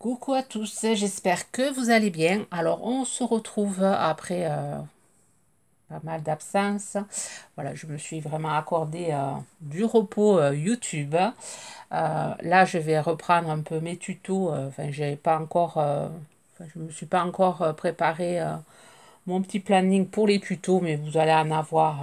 Coucou à tous, j'espère que vous allez bien. Alors, on se retrouve après pas mal d'absence. Voilà, je me suis vraiment accordé du repos YouTube. Là, je vais reprendre un peu mes tutos. Enfin, j'ai pas encore, je me suis pas encore préparé mon petit planning pour les tutos, mais vous allez en avoir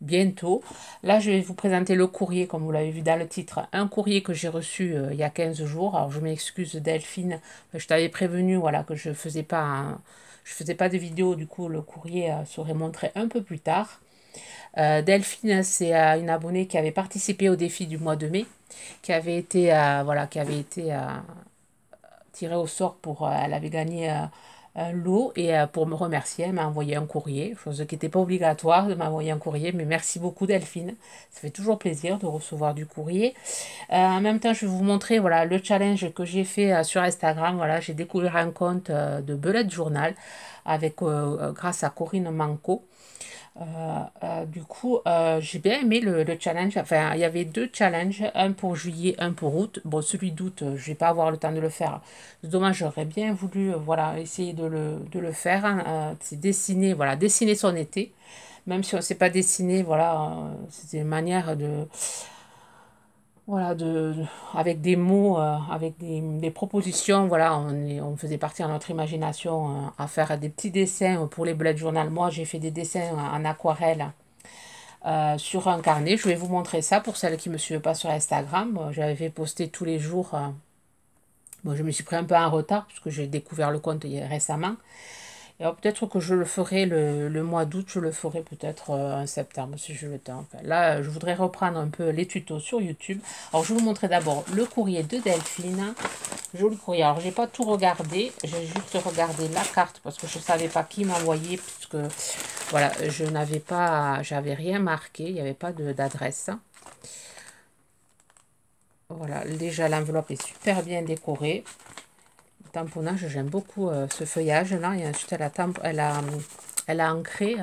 bientôt. Là, je vais vous présenter le courrier, comme vous l'avez vu dans le titre, un courrier que j'ai reçu il y a 15 jours. Alors, je m'excuse Delphine, je t'avais prévenu voilà, que je faisais pas de vidéo, du coup, le courrier serait montré un peu plus tard. Delphine, c'est une abonnée qui avait participé au défi du mois de mai, qui avait été tirée au sort pour, elle avait gagné un lot et pour me remercier, elle m'a envoyé un courrier, chose qui n'était pas obligatoire de m'envoyer un courrier, mais merci beaucoup Delphine, ça fait toujours plaisir de recevoir du courrier. En même temps, je vais vous montrer voilà, le challenge que j'ai fait sur Instagram. Voilà, j'ai découvert un compte de Bullet Journal avec, grâce à Corinne Manco. Du coup, j'ai bien aimé le challenge. Enfin, il y avait deux challenges, un pour juillet, un pour août. Bon, celui d'août, je vais pas avoir le temps de le faire. C'est dommage, j'aurais bien voulu, voilà, essayer de le faire, hein. C'est dessiner, voilà, dessiner son été. Même si on ne sait pas dessiner, voilà, c'est une manière de, voilà, avec des mots, avec des propositions, voilà, on faisait partir notre imagination à faire des petits dessins pour les bullet journal. Moi, j'ai fait des dessins en aquarelle sur un carnet. Je vais vous montrer ça pour celles qui ne me suivent pas sur Instagram. J'avais posté tous les jours. Bon, je me suis pris un peu en retard puisque j'ai découvert le compte récemment. Et alors, peut-être que je le ferai le mois d'août, je le ferai peut-être en septembre si j'ai le temps. Enfin, là, je voudrais reprendre un peu les tutos sur YouTube. Alors, je vais vous montrer d'abord le courrier de Delphine. Joli courrier. Alors, j'ai pas tout regardé, j'ai juste regardé la carte parce que je savais pas qui m'envoyait puisque voilà, j'avais rien marqué, il n'y avait pas d'adresse. Voilà, déjà l'enveloppe est super bien décorée. Le tamponnage, j'aime beaucoup ce feuillage là. Et ensuite, elle a ancré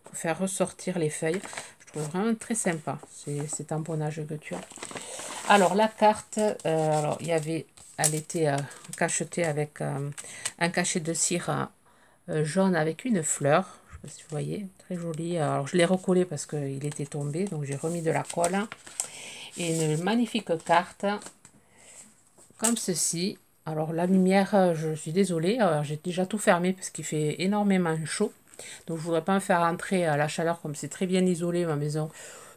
pour faire ressortir les feuilles. Je trouve vraiment très sympa ces tamponnages que tu as. Alors, la carte, alors il y avait, elle était cachetée avec un cachet de cire jaune avec une fleur. Je ne sais pas si vous voyez, très joli. Alors, je l'ai recollé parce qu'il était tombé, donc j'ai remis de la colle. Et une magnifique carte, comme ceci. Alors, la lumière, je suis désolée, j'ai déjà tout fermé parce qu'il fait énormément chaud. Donc, je ne voudrais pas me faire rentrer la chaleur, comme c'est très bien isolé ma maison.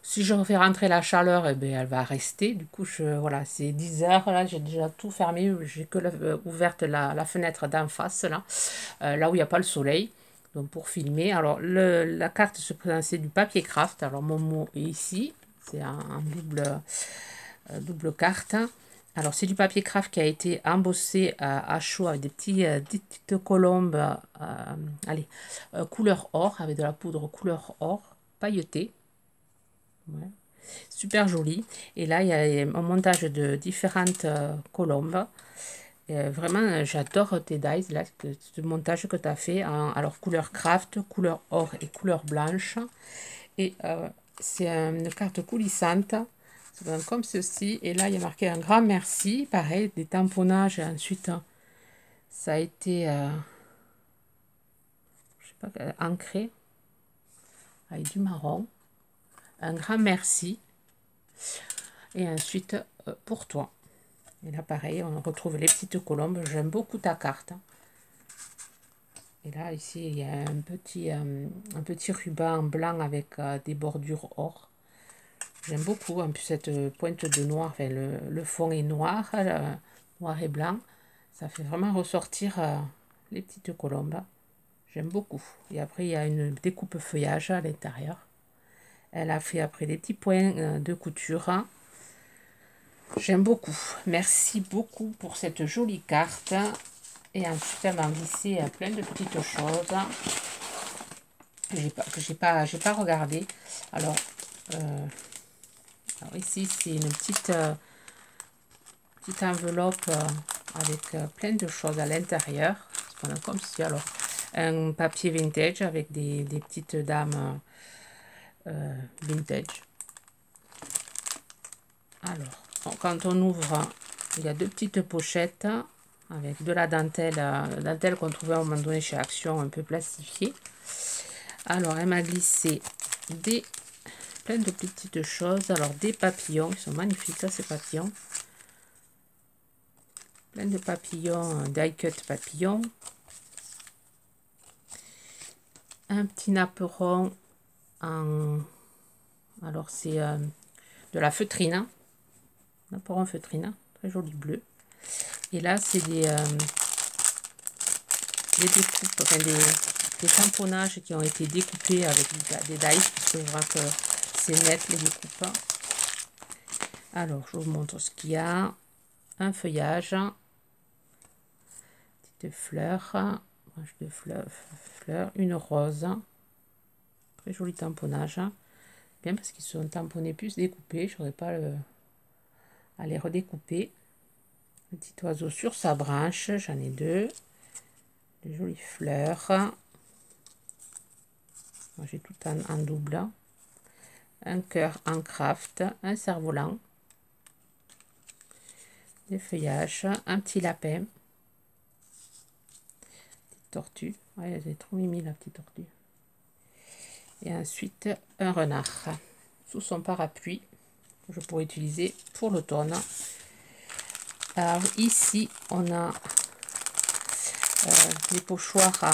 Si je fais rentrer la chaleur, eh bien, elle va rester. Du coup, voilà, c'est 10 heures, là, j'ai déjà tout fermé. J'ai que ouverte la fenêtre d'en face, là, là où il n'y a pas le soleil. Donc, pour filmer. Alors, la carte se présente, c'est du papier craft. Alors, mon mot est ici. C'est un double carte. Alors, c'est du papier craft qui a été embossé à chaud avec des petites colombes, allez, couleur or, avec de la poudre couleur or, pailletée. Ouais. Super joli. Et là, il y a un montage de différentes colombes. Vraiment, j'adore tes dies, là, ce montage que tu as fait. Alors, couleur craft, couleur or et couleur blanche. Et c'est une carte coulissante. Ça donne comme ceci. Et là, il y a marqué un grand merci. Pareil, des tamponnages. Et ensuite, ça a été, je sais pas, ancré avec du marron. Un grand merci. Et ensuite, pour toi. Et là, pareil, on retrouve les petites colombes. J'aime beaucoup ta carte. Et là, ici, il y a un petit ruban blanc avec des bordures or. J'aime beaucoup. En plus, cette pointe de noir, enfin, le fond est noir, noir et blanc. Ça fait vraiment ressortir les petites colombes. J'aime beaucoup. Et après, il y a une découpe feuillage à l'intérieur. Elle a fait après des petits points de couture. J'aime beaucoup. Merci beaucoup pour cette jolie carte. Et ensuite, elle m'a glissé plein de petites choses que j'ai pas regardé. Alors, ici, c'est une petite enveloppe avec plein de choses à l'intérieur. C'est comme si, alors, un papier vintage avec des petites dames vintage. Alors, quand on ouvre, il y a deux petites pochettes avec de la dentelle qu'on trouvait à un moment donné chez Action, un peu plastifiée. Alors, elle m'a glissé plein de petites choses. Alors, des papillons, ils sont magnifiques, ça, ces papillons. Plein de papillons, die cut papillons. Un petit napperon en... Alors, c'est de la feutrine. Napperon feutrine, très joli bleu. Et là, c'est des découpes, enfin des tamponnages qui ont été découpés avec des dies, parce que je vois que c'est net les découpes. Alors, je vous montre ce qu'il y a. Un feuillage, petite fleur, branche de fleurs, une rose, très joli tamponnage. Bien parce qu'ils sont tamponnés plus découpés, je n'aurais pas à les redécouper. Un petit oiseau sur sa branche, j'en ai deux. Des jolies fleurs. J'ai tout en double. Un cœur en craft, un cerf-volant, des feuillages, un petit lapin, petite tortue. Ouais, elle est trop mimi la petite tortue. Et ensuite un renard sous son parapluie que je pourrais utiliser pour l'automne. Alors ici on a des pochoirs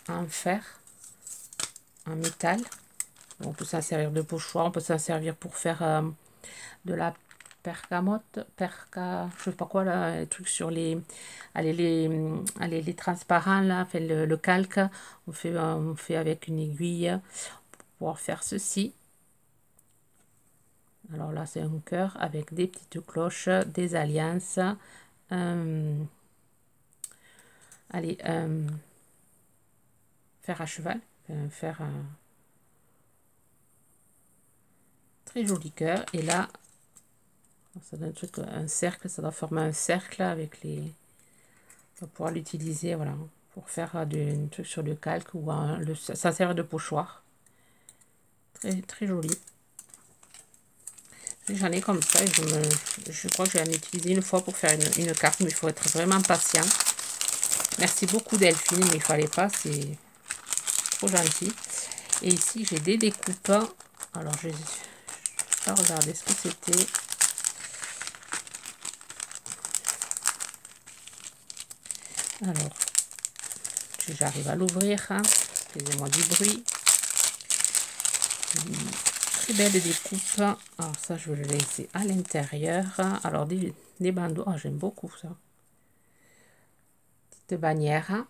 en fer, en métal. On peut s'en servir de pochoir, on peut s'en servir pour faire de la percamote, je sais pas quoi là, les trucs sur les, les transparents là, enfin le calque, on fait avec une aiguille pour pouvoir faire ceci. Alors là c'est un cœur avec des petites cloches, des alliances, fer à cheval, un fer très joli cœur. Et là ça donne un cercle, ça doit former un cercle avec les... On va pouvoir l'utiliser, voilà, pour faire du truc sur le calque ou ça sert de pochoir. Très, très joli. J'en ai comme ça et je crois que je vais en utiliser une fois pour faire une carte, mais il faut être vraiment patient. Merci beaucoup Delphine, mais il fallait pas, c'est trop gentil. Et ici j'ai des découpes. Alors je vais pas regarder ce que c'était. Alors, j'arrive à l'ouvrir, hein. Excusez-moi du bruit. Très belle découpe. Alors ça, je vais le laisser à l'intérieur. Alors, des bandeaux. Oh, j'aime beaucoup ça. Petite bannière.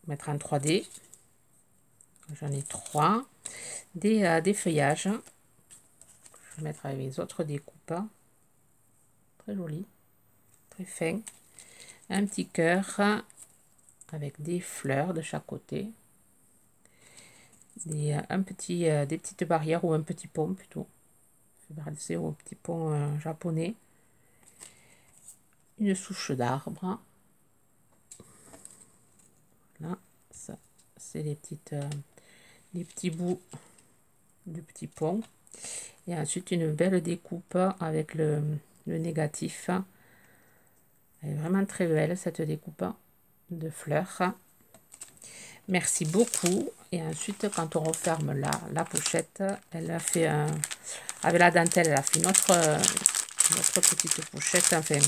Mettre en 3D. J'en ai 3. Des feuillages. Je vais mettre avec les autres découpes. Très joli. Très fin. Un petit cœur avec des fleurs de chaque côté. Des petites barrières ou un petit pont plutôt. C'est au petit pont japonais. Une souche d'arbre. Là, ça, c'est les petits bouts du petit pont. Et ensuite, une belle découpe avec le négatif. Elle est vraiment très belle, cette découpe de fleurs. Merci beaucoup. Et ensuite, quand on referme la pochette, elle a fait avec la dentelle, elle a fait notre petite pochette, enfin,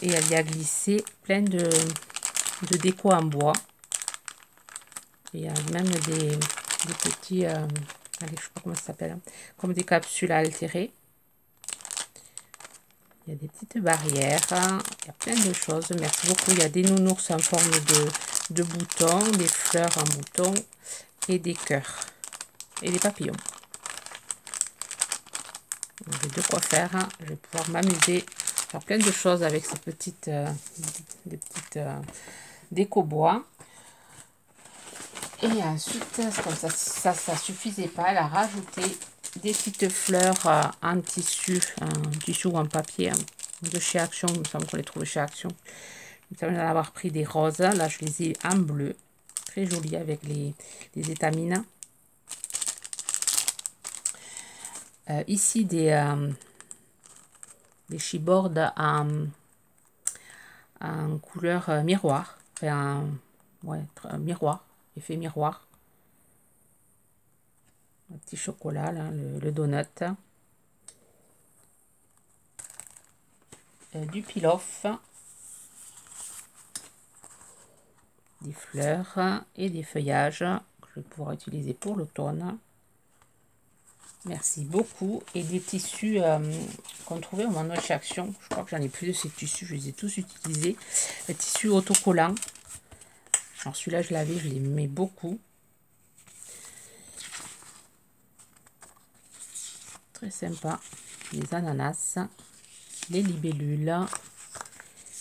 et elle y a glissé plein de déco en bois. Et il y a même des petits, allez, je sais pas comment ça s'appelle, comme des capsules à altérer. Il y a des petites barrières, il y a plein de choses. Merci beaucoup. Il y a des nounours en forme de boutons, des fleurs en boutons et des cœurs et des papillons. J'ai de quoi faire. Je vais pouvoir m'amuser, faire plein de choses avec ces petites déco bois. Et ensuite, comme ça suffisait pas, elle a rajouté des petites fleurs en tissu ou en papier de chez Action. Il me semble qu'on les trouve chez Action. Il me semble d'en avoir pris des roses. Là, je les ai en bleu. Très jolies avec les étamines. Ici, des chipboards en couleur miroir. Enfin, ouais, miroir, effet miroir. Un petit chocolat, là, le donut. Du peel-off. Des fleurs et des feuillages que je vais pouvoir utiliser pour l'automne. Merci beaucoup. Et des tissus qu'on trouvait au Manoir chez Action. Je crois que j'en ai plus de ces tissus, je les ai tous utilisés. Les tissus autocollants. Alors celui-là, je l'avais, je l'aimais beaucoup. Très sympa. Les ananas, les libellules.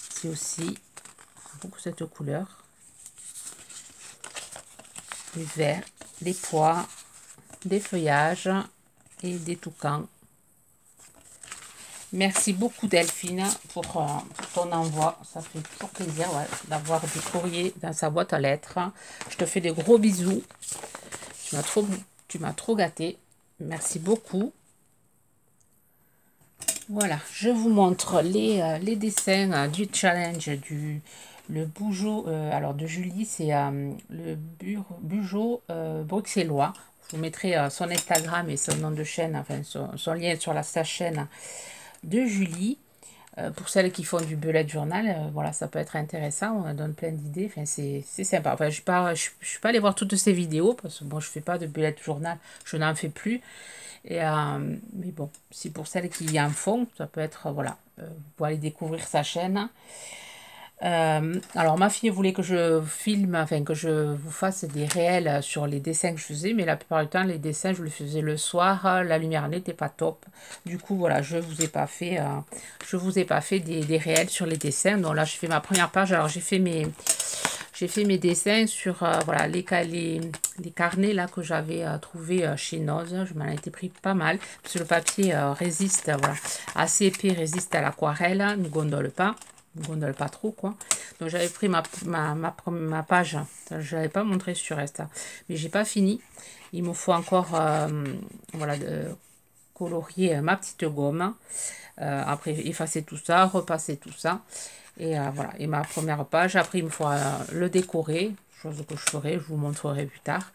C'est aussi beaucoup cette couleur. Les verts, les pois, des feuillages et des toucans. Merci beaucoup Delphine pour ton envoi. Ça fait toujours plaisir d'avoir des courriers dans sa boîte à lettres. Je te fais des gros bisous. Tu m'as trop gâté. Merci beaucoup. Voilà, je vous montre les dessins du challenge le Bougeot, alors de Julie, c'est le Bugeot bruxellois. Je vous mettrai son Instagram et son nom de chaîne, enfin son lien sur sa chaîne de Julie. Pour celles qui font du bullet journal, voilà, ça peut être intéressant, on donne plein d'idées, enfin, c'est sympa. Enfin, je suis pas allée voir toutes ces vidéos, parce que bon, je fais pas de bullet journal, je n'en fais plus. Et, mais bon, si pour celles qui en font, ça peut être, voilà, vous pouvez aller découvrir sa chaîne. Alors ma fille voulait que je filme, enfin que je vous fasse des réels sur les dessins que je faisais, mais la plupart du temps les dessins je les faisais le soir, la lumière n'était pas top. Du coup voilà, je vous ai pas fait des réels sur les dessins. Donc là je fais ma première page. Alors j'ai fait mes dessins sur voilà les carnets là que j'avais trouvé chez Noz. Je m'en ai été pris pas mal parce que le papier résiste, voilà, assez épais, résiste à l'aquarelle, ne gondole pas. Ne gondole pas trop quoi. Donc j'avais pris ma page, je l'avais pas montré sur Insta, mais j'ai pas fini. Il me faut encore voilà, de colorier ma petite gomme. Après effacer tout ça, repasser tout ça. Et voilà, et ma première page, après il me faut le décorer, chose que je ferai, je vous montrerai plus tard.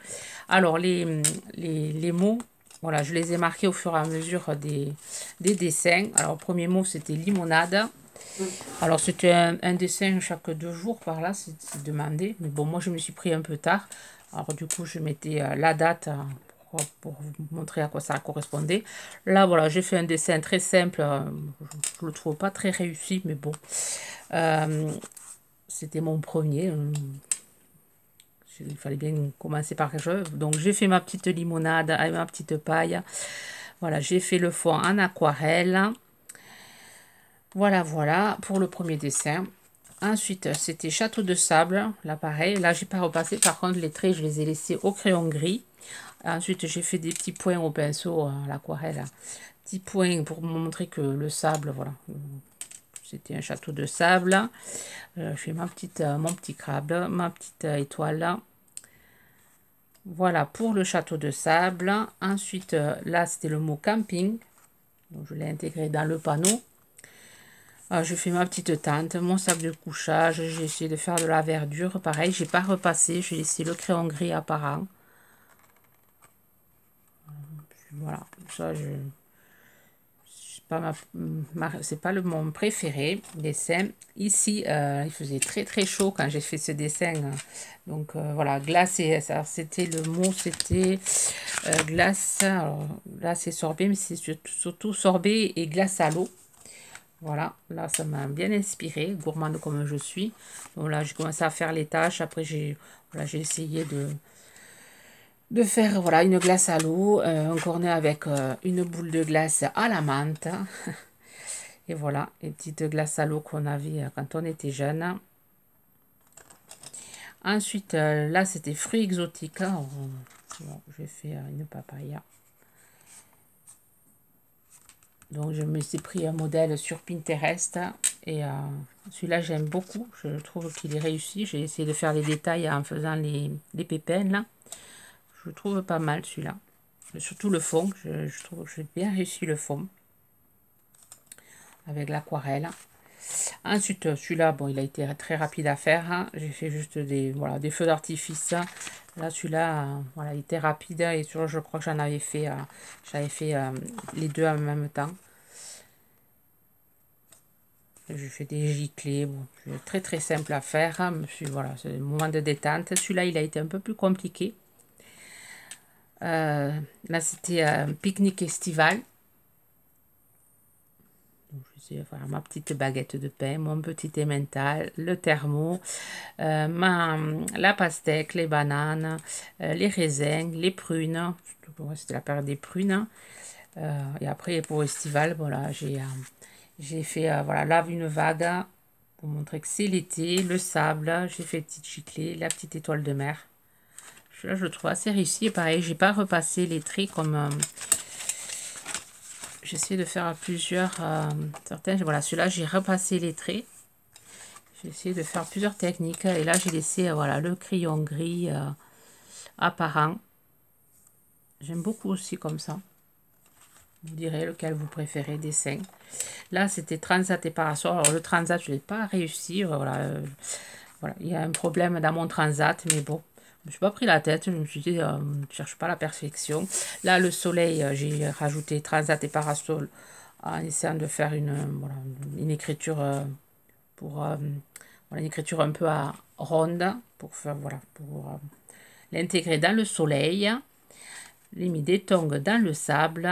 Alors les mots, voilà, je les ai marqués au fur et à mesure des dessins. Alors le premier mot c'était limonade. Alors c'était un dessin chaque 2 jours par là, c'est demandé. Mais bon, moi je me suis pris un peu tard. Alors du coup je mettais la date pour vous montrer à quoi ça correspondait. Là voilà, j'ai fait un dessin très simple. Je le trouve pas très réussi, mais bon. C'était mon premier. Il fallait bien commencer par quelque chose. Donc j'ai fait ma petite limonade avec ma petite paille. Voilà, j'ai fait le fond en aquarelle. Voilà, voilà pour le premier dessin. Ensuite, c'était château de sable. Là, pareil. Là, j'ai pas repassé. Par contre, les traits, je les ai laissés au crayon gris. Ensuite, j'ai fait des petits points au pinceau à l'aquarelle. Petits points pour montrer que le sable, voilà. C'était un château de sable. Je fais mon petit crabe, ma petite étoile. Voilà pour le château de sable. Ensuite, là, c'était le mot camping. Donc, je l'ai intégré dans le panneau. Je fais ma petite tente, mon sable de couchage. J'ai essayé de faire de la verdure. Pareil, j'ai pas repassé. J'ai laissé le crayon gris apparent. Voilà, ça c'est pas mon préféré dessin. Ici, il faisait très chaud quand j'ai fait ce dessin. Donc voilà, glacé. C'était le mot, c'était glace. Alors là, c'est sorbet, mais c'est surtout sorbet et glace à l'eau. Voilà, là ça m'a bien inspiré, gourmande comme je suis. Donc là j'ai commencé à faire les tâches. Après j'ai essayé de faire voilà, une glace à l'eau, un cornet avec une boule de glace à la menthe. Et voilà, les petites glaces à l'eau qu'on avait quand on était jeune. Ensuite, là c'était fruits exotiques. Bon, j'ai fait une papaya. Donc je me suis pris un modèle sur Pinterest et celui-là j'aime beaucoup, je trouve qu'il est réussi. J'ai essayé de faire les détails en faisant les pépins là. Je trouve pas mal celui-là. Surtout le fond, je trouve que j'ai bien réussi le fond. avec l'aquarelle. Ensuite, celui-là, bon, il a été très rapide à faire, hein. J'ai fait juste des, voilà, des feux d'artifice. Là, celui-là, voilà, il était rapide. Et sur, je crois que j'avais fait les deux en même temps. Je fais des giclées, bon, très très simple à faire. Hein. Voilà, c'est le moment de détente. Celui-là, il a été un peu plus compliqué. Là, c'était un pique-nique estival. Donc, je vais faire ma petite baguette de pain, mon petit emmental, le thermo, la pastèque, les bananes, les raisins, les prunes. C'était la période des prunes. Et après, pour estival, voilà, j'ai fait voilà, lave une vague pour montrer que c'est l'été, le sable. J'ai fait petite giclée, la petite étoile de mer. Là, je trouve assez réussi. Et pareil, j'ai pas repassé les traits comme j'essaie de faire plusieurs certains. Voilà, celui-là, j'ai repassé les traits. J'ai essayé de faire plusieurs techniques. Et là, j'ai laissé voilà, le crayon gris apparent. J'aime beaucoup aussi comme ça. Vous direz lequel vous préférez, dessin. Là, c'était Transat et Parasol. Alors, le Transat, je n'ai pas réussi. Voilà, voilà, il y a un problème dans mon Transat, mais bon. Je ne me suis pas pris la tête, je me suis dit, je ne cherche pas la perfection. Là, le soleil, j'ai rajouté Transat et Parasol en essayant de faire voilà, une écriture pour voilà, une écriture un peu ronde pour faire voilà pour l'intégrer dans le soleil. J'ai mis des tongs dans le sable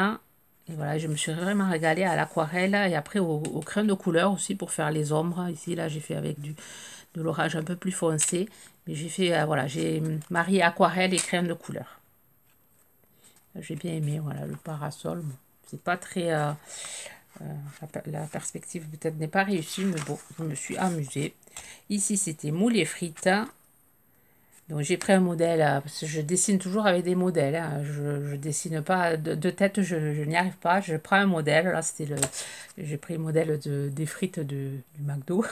et voilà, je me suis vraiment régalée à l'aquarelle et après au crayon de couleur aussi pour faire les ombres. Ici, là, j'ai fait avec de l'orange un peu plus foncé. Mais j'ai fait, voilà, j'ai marié aquarelle et crayon de couleur. J'ai bien aimé, voilà, le parasol. Bon, c'est pas très... la perspective peut-être n'est pas réussie, mais bon, je me suis amusée. Ici, c'était moule et frites. Donc, j'ai pris un modèle, parce que je dessine toujours avec des modèles. Hein. Je ne dessine pas de tête, je n'y arrive pas. Je prends un modèle. Là, c'était j'ai pris le modèle des frites du McDo.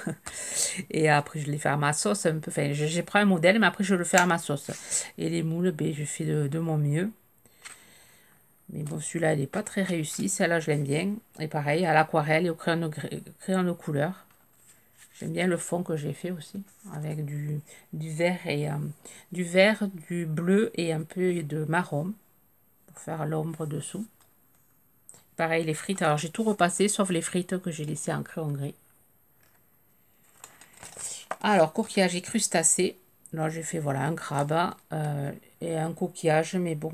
Et après, je les fais à ma sauce un peu. Enfin, j'ai pris un modèle, mais après, je le fais à ma sauce. Et les moules, ben, je fais de mon mieux. Mais bon, celui-là, il n'est pas très réussi. Celle-là, je l'aime bien. Et pareil, à l'aquarelle et au crayon de couleur. J'aime bien le fond que j'ai fait aussi. Avec du vert et du vert, du bleu et un peu de marron. Pour faire l'ombre dessous. Pareil, les frites. Alors, j'ai tout repassé, sauf les frites que j'ai laissées en crayon gris. Alors, coquillage et crustacés. Là, j'ai fait voilà un crabe et un coquillage, mais bon,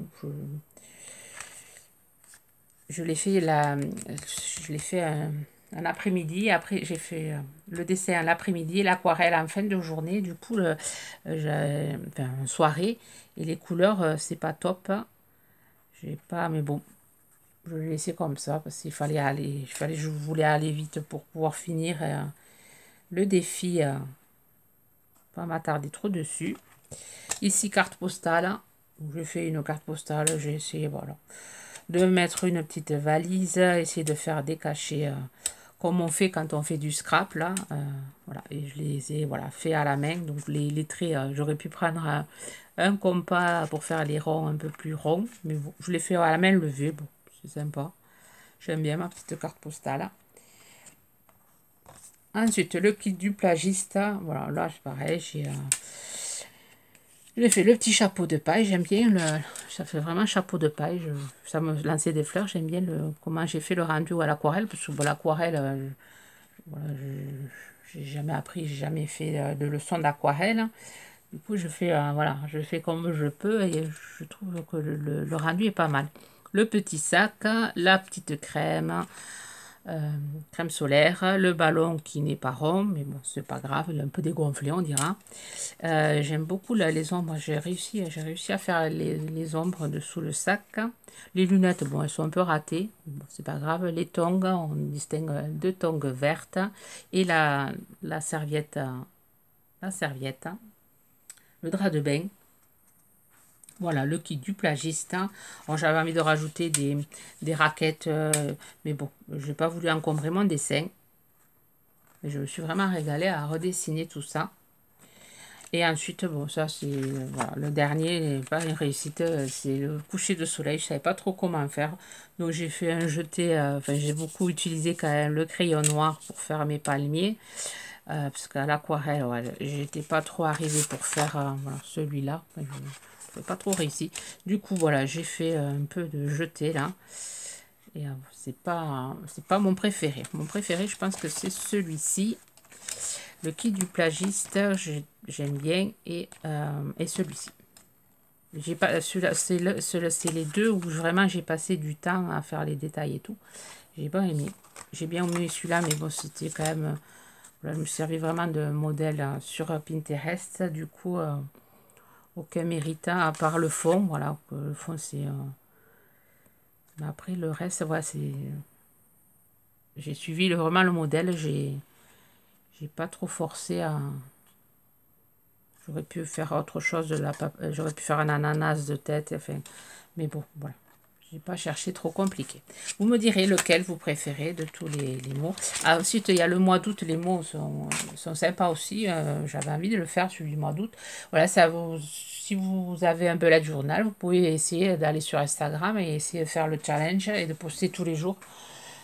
je l'ai fait un après-midi. Après, j'ai fait le dessin l'après-midi, l'aquarelle en fin de journée. Du coup, enfin, soirée. Et les couleurs, c'est pas top. J'ai pas, mais bon, je l'ai laissé comme ça parce qu'il fallait aller, je voulais aller vite pour pouvoir finir le défi. Pas m'attarder trop dessus. Ici, carte postale. Je fais une carte postale. J'ai essayé, voilà, de mettre une petite valise, essayer de faire des cachets comme on fait quand on fait du scrap là. Voilà, et je les ai voilà, fait à la main. Donc les traits, j'aurais pu prendre un compas pour faire les ronds un peu plus ronds. Mais bon, je les fais à la main levée. Bon, c'est sympa. J'aime bien ma petite carte postale. Ensuite, le kit du plagiste. Voilà, là, c'est pareil. J'ai fait le petit chapeau de paille. J'aime bien ça fait vraiment chapeau de paille. Ça me lançait des fleurs. J'aime bien comment j'ai fait le rendu à l'aquarelle. Parce que bon, l'aquarelle, voilà, j'ai jamais appris, j'ai jamais fait de leçon d'aquarelle. Du coup, voilà, je fais comme je peux et je trouve que le rendu est pas mal. Le petit sac, la petite crème. Crème solaire, le ballon qui n'est pas rond, mais bon, c'est pas grave, il est un peu dégonflé, on dira. J'aime beaucoup les ombres, j'ai réussi à faire les ombres dessous le sac. Les lunettes, bon, elles sont un peu ratées, bon, c'est pas grave. Les tongs, on distingue deux tongs vertes et la serviette, le drap de bain. Voilà, le kit du plagiste. Bon, j'avais envie de rajouter des raquettes, mais bon, je n'ai pas voulu encombrer mon dessin. Mais je me suis vraiment régalée à redessiner tout ça. Et ensuite, bon, ça c'est voilà, le dernier, pas une réussite, c'est le coucher de soleil. Je savais pas trop comment faire. Donc j'ai fait un jeté, enfin j'ai beaucoup utilisé quand même le crayon noir pour faire mes palmiers. Parce qu'à l'aquarelle, ouais, j'étais pas trop arrivée pour faire voilà, celui-là. Enfin, je n'ai pas trop réussi. Du coup, voilà, j'ai fait un peu de jeté là. Et c'est pas mon préféré. Mon préféré, je pense que c'est celui-ci. Le kit du plagiste, j'aime bien. Et celui-ci. J'ai pas celui-là, c'est les deux où vraiment j'ai passé du temps à faire les détails et tout. J'ai pas aimé. J'ai bien aimé celui-là, mais bon, c'était quand même. Voilà, je me servais vraiment de modèle sur Pinterest. Du coup, aucun mérite à part le fond. Voilà, le fond c'est. Mais après le reste, voilà, c'est. J'ai suivi vraiment le modèle. J'ai pas trop forcé à. J'aurais pu faire autre chose de la j'aurais pu faire un ananas de tête, enfin, mais bon, voilà. J'ai pas cherché trop compliqué. Vous me direz lequel vous préférez de tous les mots. Ah, ensuite, il y a le mois d'août, les mots sont sympas aussi. J'avais envie de le faire, celui du mois d'août. Voilà, ça vous, si vous avez un bullet journal, vous pouvez essayer d'aller sur Instagram et essayer de faire le challenge et de poster tous les jours.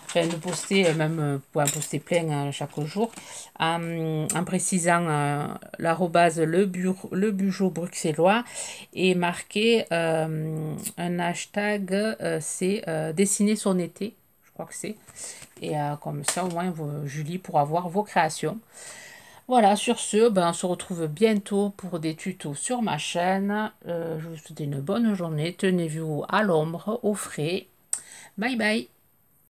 Enfin, de poster, même, vous pouvez en poster plein chaque jour, en précisant l'arrobase le bugeot bruxellois et marquer un hashtag, c'est dessiner son été, je crois que c'est. Et comme ça, au moins, Julie pourra voir vos créations. Voilà, sur ce, ben, on se retrouve bientôt pour des tutos sur ma chaîne. Je vous souhaite une bonne journée. Tenez-vous à l'ombre, au frais. Bye bye.